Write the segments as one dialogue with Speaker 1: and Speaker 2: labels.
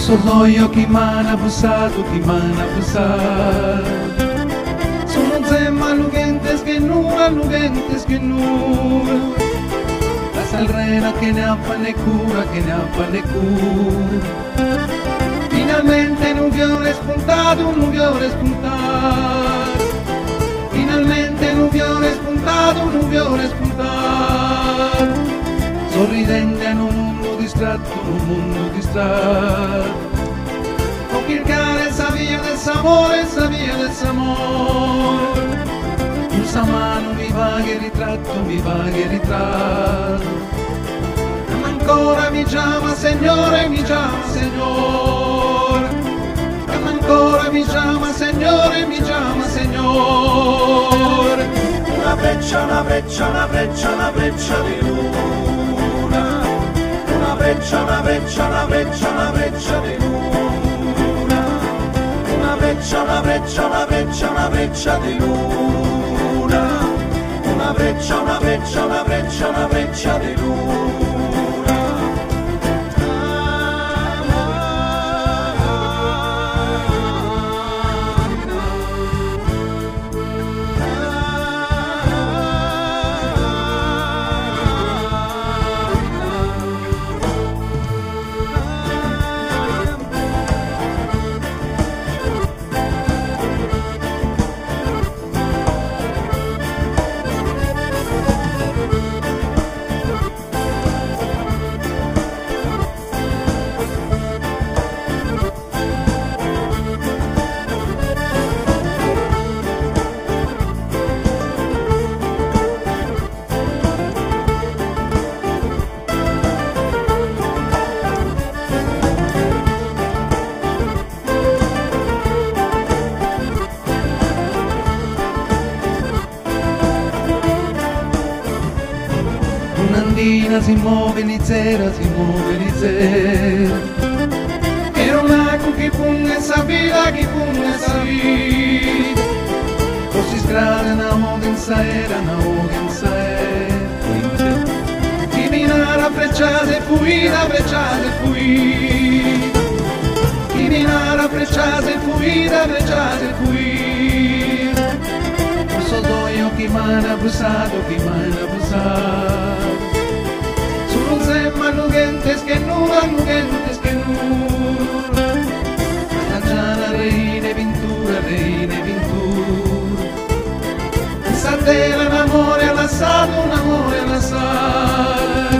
Speaker 1: sordoglio chi m'ha bussato, chi m'ha bussato. Sono un zemma lugentes che nulla, lugentes che nulla. La salrena che ne ha ne cura, che ne ha ne cura. Finalmente un fiore spuntato, un fiore spuntato. Finalmente un fiore spuntato, un fiore spuntato. Sorridente in un mondo distratto, un mondo distratto. Con il cane sa via del s'amore, sa via del s'amore. Un sa mano mi va che ritratto, mi va che ritratto. Ma ancora mi chiama Signore, mi chiama Signore. Ma ancora mi chiama Signore, mi chiama Signore.
Speaker 2: Una freccia, una freccia, una freccia, una freccia di luna. Una freccia, una freccia, una freccia, una freccia di luna. Una freccia, una freccia, una freccia, una freccia di luna. Una freccia, una freccia, una freccia, una freccia di luna.
Speaker 1: Un'andina si muove in sera, si muove in sera. Era una chi punne sa vita, chi punne sa vita. Così strada una voga in saera, una voga in saera. Chi minara frecciate fuita, frecciate fuita. Chi minara frecciate fuita, frecciate fuita. Un sordoglio chi m'ha bussato, chi m'ha bussato. Sono zemma lugentes che nulla, lugentes che nulla. Mangiana reine vintura, reine vintura. Satela l'amore allassato, un amore allassato.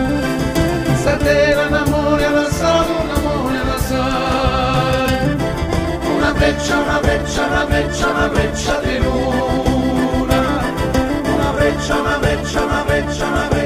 Speaker 1: Satela l'amore allassato, un amore allassato. Una freccia, una freccia, una freccia, una freccia di luna. Una freccia, una freccia, una freccia, una freccia.